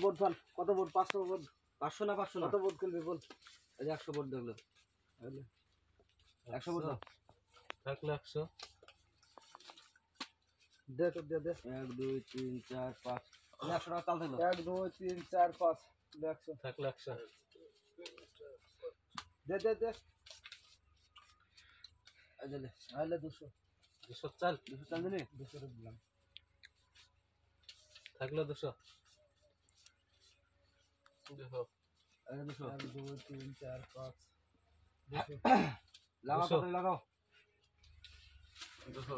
Board fail কত board 500 board 500 না 500 না কত বোর্ড খেলবি বল এই 100 বোর্ড দেখলো 100 বোর্ড দাও থাকলে 100 দে তো দে 1 2 3 4 5 100 টাকা চাল থাকলো 1 2 3 4 5 100 থাকলে 100 দে দে দে আইলে আইলে 200 চাল 200 চাল দিলি 200 দিলাম থাকলে 200 দেখো আইলে 200 1 2 3 4 5 200 লাগাও কত লাগাও দেখো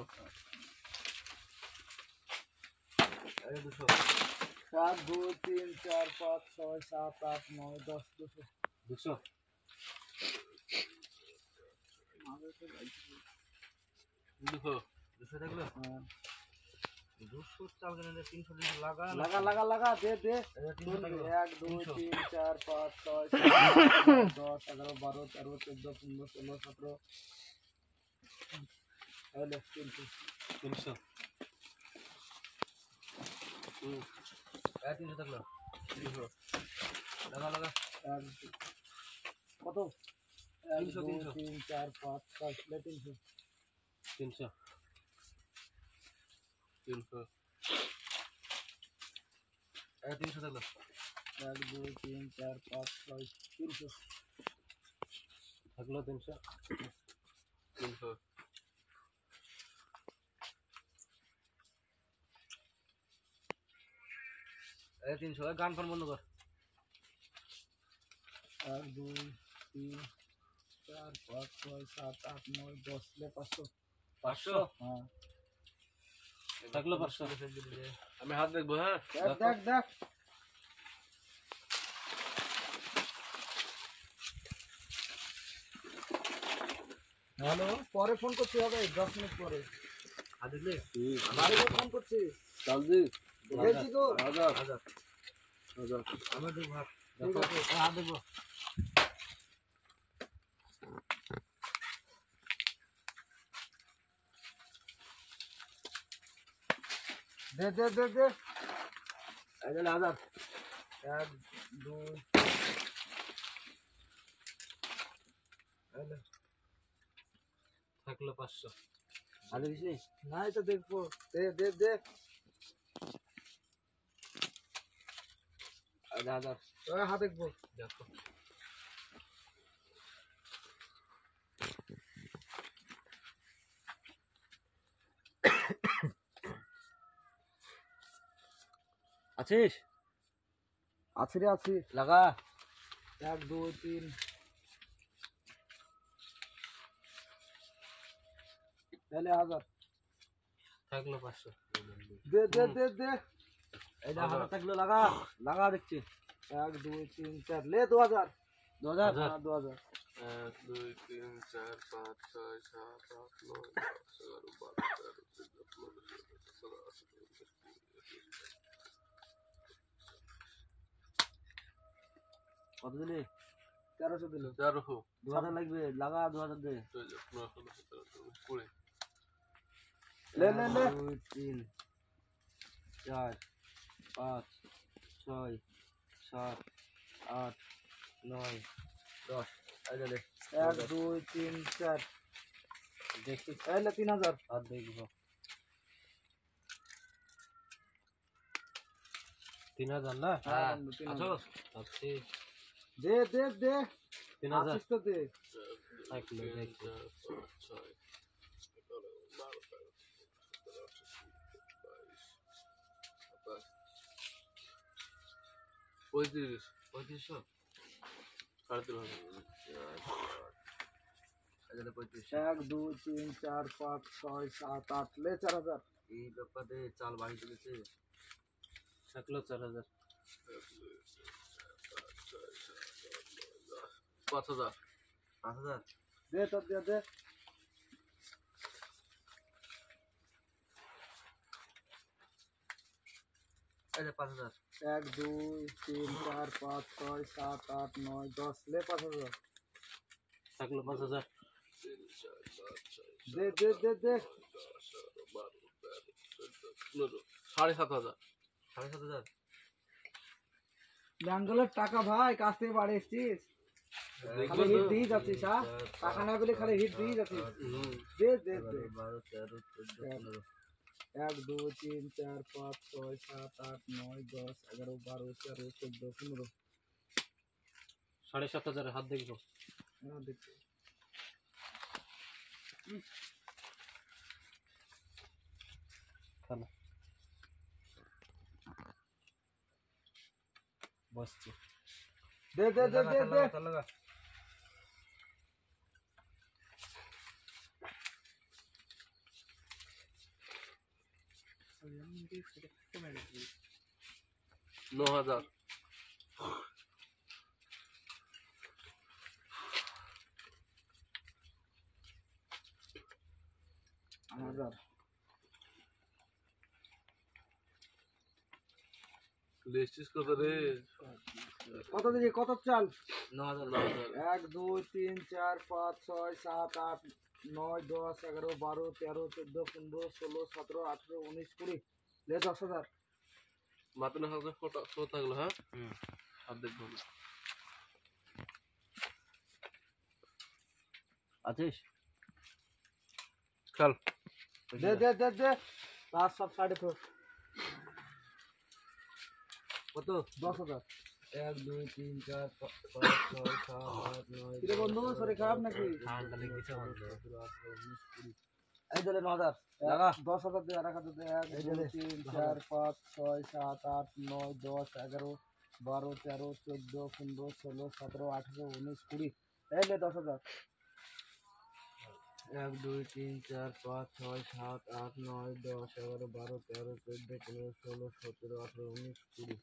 আইলে 200 7 2 3 4 5 6 7 8 9 10 200 200 দেখো 200 থাকলো 200 চাল কেন 300 দিন লাগা লাগা লাগা লাগা দে দে 1 2 3 4 5 6 7 10 11 12 13 14 15 16 17 আইলে 300 300 থাকলো 200 লাগা লাগা কত 300 3 4 5 6 300 300 300 থাকলো 1 2 3 4 5 6 300 থাকলো 300 এই 300 গান ফোন বন্ধ কর 1 2 3 4 5 6 7 8 9 10 ले 500 500 हां থাকলো 500 আমি হাত দেখবো হ্যাঁ দেখ দেখ হ্যালো পরে ফোন করতে হবে 10 মিনিট পরে হাত দেখলে বাড়ি ফোন করছি জলদি গেছি তো হাজার আমার দেখ ভাগ ঠিক আছে হাত দেখবো दे दे दे दे আইলে 1000 1 2 আইলে থাকলো 500 আগে দিছি নাই তো দেখবো দে দে দে আইলে 1000 ওই হাত দেখবো দেখো আছিস আছি রে আছি লাগা 1 2 3 তাহলে 1000 থাকলো 500 দে দে দে দে এই যা হাত থাকলো লাগা লাগা দেখছি 1 2 3 4 ले 2000 2000 हां 2000 1 2 3 4 5 6 7 8 9 10 11 12 কত দিলি 1300 দিল 1300 2000 লাগবে লাগা 2000 দে ले ले ले 2 3 4 5 6 7 8 9 10 আইলে দে 1 2 3 4 দেখি আইলে 3000 আর দেখবো 3000 না হ্যাঁ আছো আছি দে দে দে 3000 আসিস তো দে থাকলো দেখো 3500 কাটতে হবে 1 2 3 4 5 6 7 8 ले 4000 এই ব্যাপারে চাল বাড়ি চলেছে থাকলো 4000 5000 দে তো দে দে এই 5000 1 2 3 4 5 6 7 8 9 10 ले 5000 থাকলো 5000 তিন চার পাঁচ ছয় দে দে দে দে 10 11 12 13 14 15 7,500 ব্যাঙ্গলের টাকা ভাই কাছ থেকে বাড়ি এসছিস খালি হিট দিয়ে যাচ্ছিস হ্যাঁ টাকা না পেলে খালি হিট দিয়ে যাচ্ছিস দে দে দে 12 13 14 1 2 3 4 5 6 7 8 9 10 11 12 13 14 15 7,500 হাত দেখবো হ্যাঁ দেখছি খেলা বসছি দে দে দে দে দে লাগা नौ हजार হাজার लिस्टिस को तो रे কত দিবি কত চাল 9,000 1 2 3 4 5 6 7 8 9 10 11 12 13 14 15 16 17 18 19 20 ले 10,000 मात्र 9,000 फोटो থাকলো হ্যাঁ अब देखो আছিস चल दे दे दे दे लास्ट सब साढ़े तो কত 10,000 1 2 3 4 5 6 7 8 9 কিরে বন্ধু শরীর খারাপ নাকি ঠান্ডা লেগেছে বন্ধু 19 20 এই দিলে 9,000 লাগা 10,000 দে আর 1,000 দে 1 2 3 4 5 6 7 8 9 10 11 12 13 14 15 16 17 18 19 20 এই ले 10,000 1 2 3 4 5 6 7 8 9 10 11 12 13 14 15 16 17 18 19 20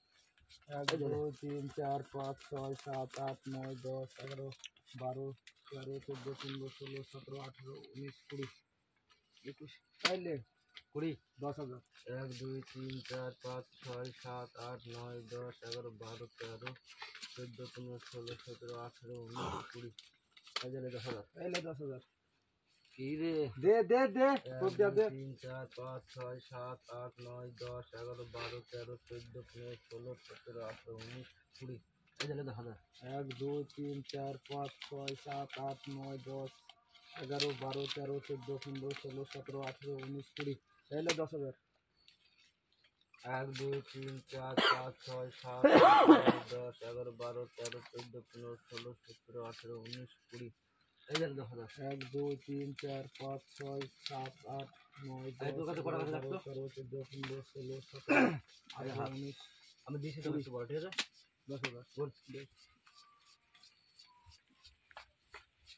1 2 3 4 5 6 7 8 9 10 11 12 13 14 15 16 17 18 19 20 21 এই ले 20 10,000 1 2 3 4 5 6 7 8 9 10 11 12 13 14 15 16 17 18 19 20 এই দিলে 10,000 এই ले 10,000 কি রে दे दे दे खूब दे दे 3 4 5 6 7 8 9 10 11 12 13 14 15 16 17 18 19 20 এই দিলে 10,000 1 2 3 4 5 6 7 8 9 10 11 12 13 14 15 16 17 18 19 20 এই ले 10,000 1 2 3 4 5 6 7 8 9 10 11 12 13 14 15 16 17 18 19 20 এই দিলে 10,000 1 2 3 4 5 6 7 8 9 এই তোর কাছে কটা কাছে 10 রাখতো 13 14 15 16 17 18 19 আমি দিছি তো কিছু বড় ঠিক আছে 10,000 বল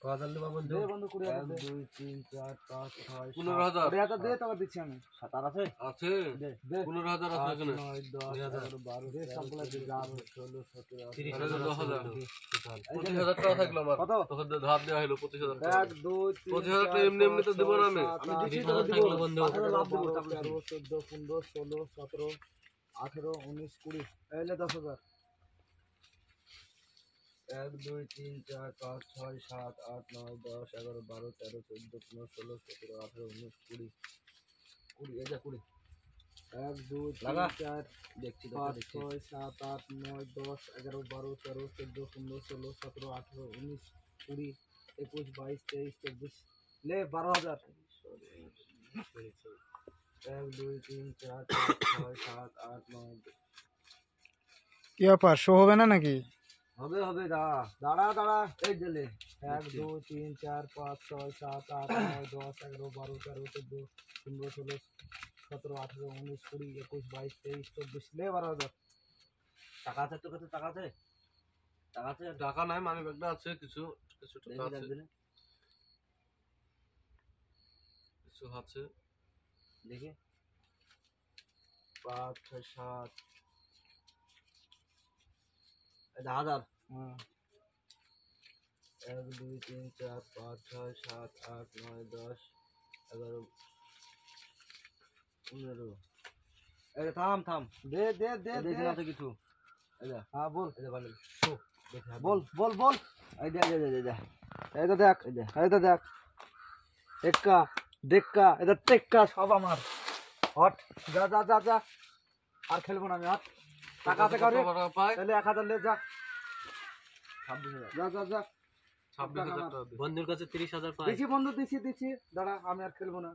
কত দিলে বন্ধু দে বন্ধু 20,000 দে 2 3 4 5 6 15,000 20,000 দে টাকা দিচ্ছি আমি 17 আছে আছে দে দে 15,000 আছে এখানে 9 10 12 দে সবগুলা দে যা হবে 16 17 30,000 18 10,000 টাকা থাকলো আমার কত? তোকে ধার দেওয়া হলো 25,000 টাকা 1 2 3 25,000 টাকা এমনি এমনি তো দিব না আমি আমি দিচ্ছি টাকা টাকা দিব থাকলো বন্ধু। লাভ দেবো 13 14 15 16 17 18 19 20 এই ले 10,000 1 2 3 4 5 6 7 8 9 10 11 12 13 14 15 16 17 18 19 20 20 এই যা 20 1 2 লাগা। 3 4 দেখছি 5 6 7 8 9 10 11 12 13 14 15 16 17 18 19 20 21 22 23 24 ले 12,000 1 2 3 4 5 6 7 8 9 কি ব্যাপার শো হবে না নাকি হবে হবে দাঁড়া দাঁড়া দাঁড়া এই দিলে 1 2 3 4 5 6 7 8 9 10 11 12 13 14 15 16 17 18 19 20 21 22 23 24 ले 12,000 টাকা আছে তোর কাছে টাকা আছে টাকা আছে টাকা নাই মানি ব্যাগটা আছে কিছু কিছু টাকা দেখি আছে দিলে কিছু আছে দেখি 5 6 7 এই 10,000 হ্যাঁ 1 2 3 4 5 6 7 8 9 10 11 15 এই থাম থাম दे दे दे দেখি दे না তো কিছু এই যা हाँ बोल এই যা বানি শো দেখি बोल बोल बोल এই দে দে দে দে এই তো দেখ এই দে এই তো দেখ এক্কা দেক্কা এটা টেক্কা সব আমার হট যা যা যা যা আর খেলবো না আমি হট টাকা আছে কারে পাই তাহলে 1000 লে যা 26,000 যা যা যা 26,000 টাকা দে বন্ধুর কাছে 30,000 পাই দিছি বন্ধু দিছি দাঁড়া আমি আর খেলবো না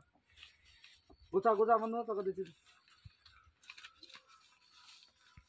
গোছা গোছা বন্ধু তোকে দিছি